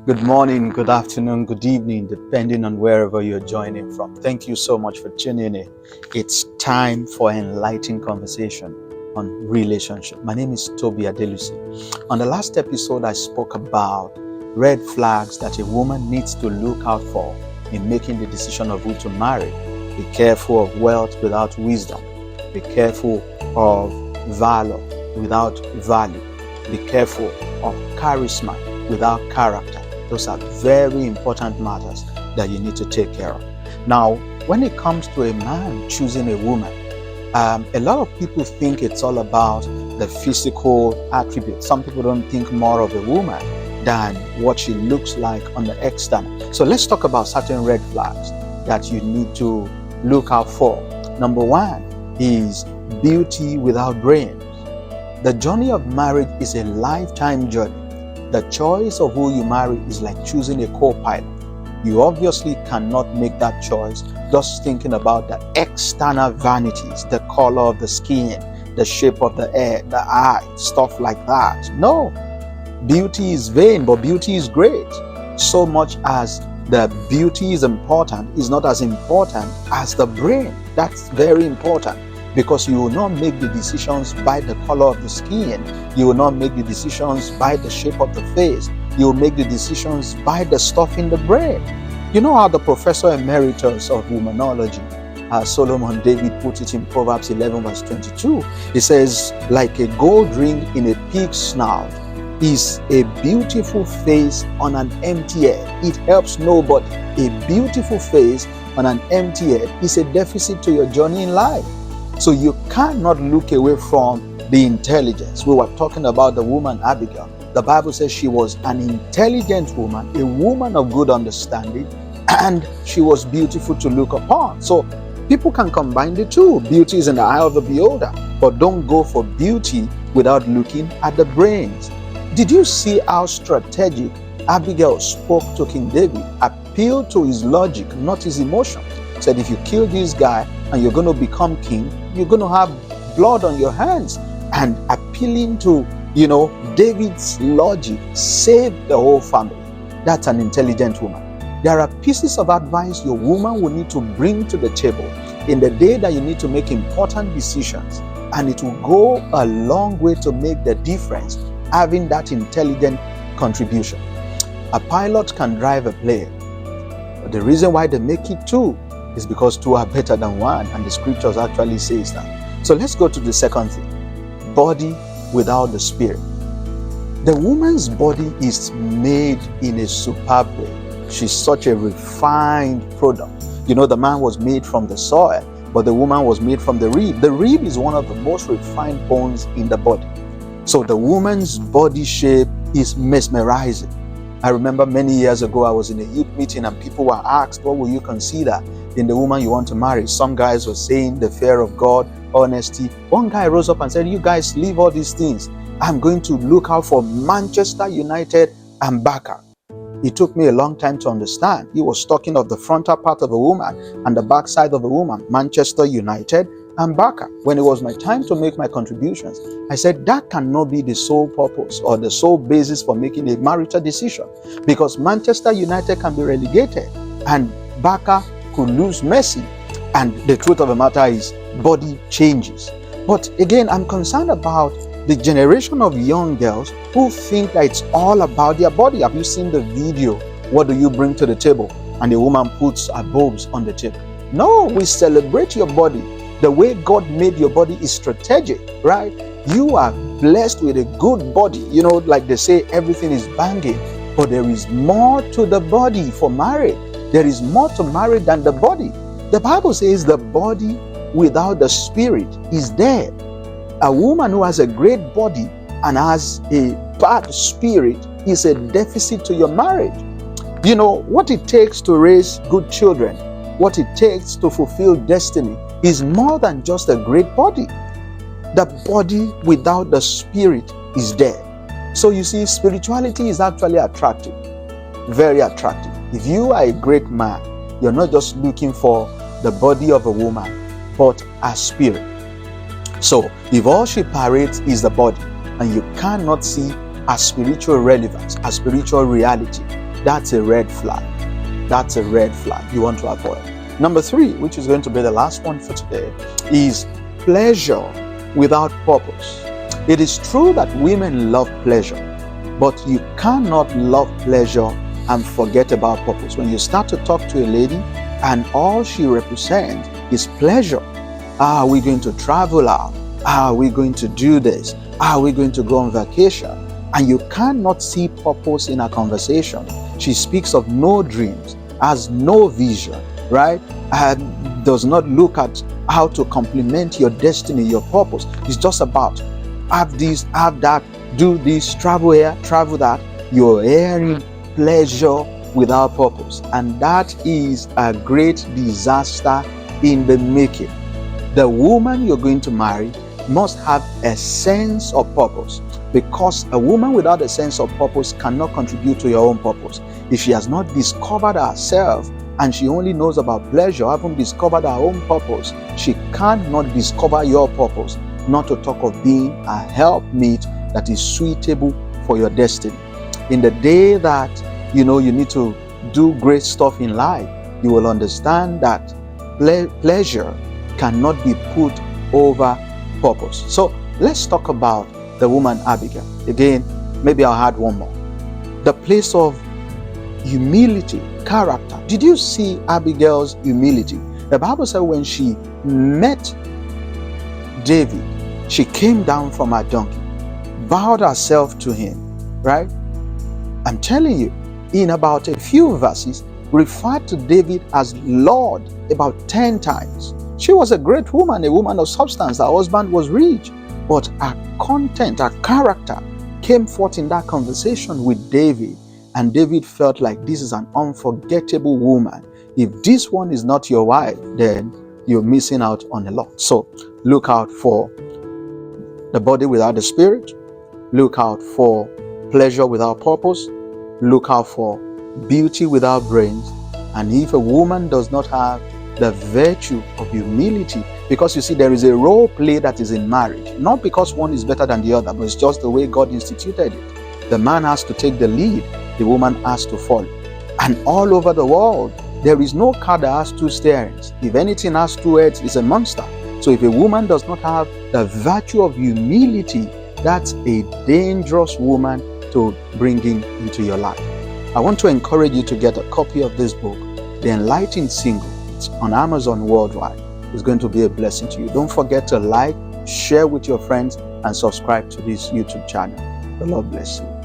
Good morning, good afternoon, good evening, depending on wherever you're joining from. Thank you so much for tuning in. It's time for enlightening conversation on relationship. My name is Tobi Adelusi. On the last episode, I spoke about red flags that a woman needs to look out for in making the decision of who to marry. Be careful of wealth without wisdom. Be careful of valor without value. Be careful of charisma without character. Those are very important matters that you need to take care of. Now, when it comes to a man choosing a woman, a lot of people think it's all about the physical attributes. Some people don't think more of a woman than what she looks like on the external. So let's talk about certain red flags that you need to look out for. Number one is beauty without brains. The journey of marriage is a lifetime journey. The choice of who you marry is like choosing a co-pilot. You obviously cannot make that choice just thinking about the external vanities, the color of the skin, the shape of the hair, the eye, stuff like that. No, beauty is vain, but beauty is great. So much as the beauty is important, is not as important as the brain. That's very important. Because you will not make the decisions by the color of the skin. You will not make the decisions by the shape of the face. You will make the decisions by the stuff in the brain. You know how the professor emeritus of womanology, Solomon David, put it in Proverbs 11 verse 22. He says, like a gold ring in a pig's snout is a beautiful face on an empty head. It helps nobody. A beautiful face on an empty head is a deficit to your journey in life. So you cannot look away from the intelligence. We were talking about the woman Abigail. The Bible says she was an intelligent woman, a woman of good understanding, and she was beautiful to look upon. So people can combine the two. Beauty is in the eye of the beholder, but don't go for beauty without looking at the brains. Did you see how strategic Abigail spoke to King David? Appealed to his logic, not his emotion. Said, if you kill this guy and you're going to become king, you're going to have blood on your hands. And appealing to, David's logic saved the whole family. That's an intelligent woman. There are pieces of advice your woman will need to bring to the table in the day that you need to make important decisions. And it will go a long way to make the difference, having that intelligent contribution. A pilot can drive a plane, but the reason why they make it two is because two are better than one, and the scriptures actually says that. So let's go to the second thing. Body without the spirit. The woman's body is made in a superb way. She's such a refined product. The man was made from the soil, but the woman was made from the rib. The rib is one of the most refined bones in the body. So the woman's body shape is mesmerizing. I remember many years ago, I was in a youth meeting and people were asked, what will you consider in the woman you want to marry? Some guys were saying the fear of God, honesty. One guy rose up and said, you guys leave all these things. I'm going to look out for Manchester United and Barca. It took me a long time to understand. He was talking of the frontal part of a woman and the back side of a woman, Manchester United and Barca. When it was my time to make my contributions, I said that cannot be the sole purpose or the sole basis for making a marital decision, because Manchester United can be relegated and Barca could lose Messi, and the truth of the matter is body changes. But again, I'm concerned about the generation of young girls who think that it's all about their body. Have you seen the video, what do you bring to the table? And the woman puts her boobs on the table. No, we celebrate your body. The way God made your body is strategic, right? You are blessed with a good body. Like they say, everything is banging, but there is more to the body for marriage. There is more to marriage than the body. The Bible says the body without the spirit is dead. A woman who has a great body and has a bad spirit is a deficit to your marriage. What it takes to raise good children, what it takes to fulfill destiny is more than just a great body. The body without the spirit is dead. So you see, spirituality is actually attractive, very attractive. If you are a great man, you're not just looking for the body of a woman, but a spirit. So if all she parades is the body and you cannot see a spiritual relevance, a spiritual reality, that's a red flag. That's a red flag you want to avoid. Number 3, which is going to be the last one for today, is pleasure without purpose. It is true that women love pleasure, but you cannot love pleasure and forget about purpose. When you start to talk to a lady and all she represents is pleasure, are we going to travel out? Are we going to do this? Are we going to go on vacation? And you cannot see purpose in her conversation. She speaks of no dreams, has no vision, right? And does not look at how to complement your destiny, your purpose. It's just about have this, have that, do this, travel here, travel that. You're hearing pleasure without purpose. And that is a great disaster in the making. The woman you're going to marry must have a sense of purpose, because a woman without a sense of purpose cannot contribute to your own purpose. If she has not discovered herself and she only knows about pleasure, haven't discovered her own purpose, she cannot discover your purpose, not to talk of being a helpmeet that is suitable for your destiny. In the day that you need to do great stuff in life, you will understand that pleasure cannot be put over purpose. So let's talk about the woman Abigail. Again, maybe I'll add one more. The place of humility, character. Did you see Abigail's humility? The Bible said when she met David, she came down from her donkey, bowed herself to him, right? I'm telling you, in about a few verses, referred to David as Lord about 10 times. She was a great woman, a woman of substance. Her husband was rich, but her content, her character came forth in that conversation with David. And David felt like this is an unforgettable woman. If this one is not your wife, then you're missing out on a lot. So look out for the body without the spirit. Look out for pleasure without purpose. Look out for beauty without brains. And if a woman does not have the virtue of humility, because you see, there is a role play that is in marriage, not because one is better than the other, but it's just the way God instituted it. The man has to take the lead, the woman has to follow. And all over the world, there is no car that has 2 steerings. If anything has 2 heads, it's a monster. So if a woman does not have the virtue of humility, that's a dangerous woman to bring into your life. I want to encourage you to get a copy of this book, The Enlightened Single. It's on Amazon worldwide. It's going to be a blessing to you. Don't forget to like, share with your friends, and subscribe to this YouTube channel. The Lord bless you.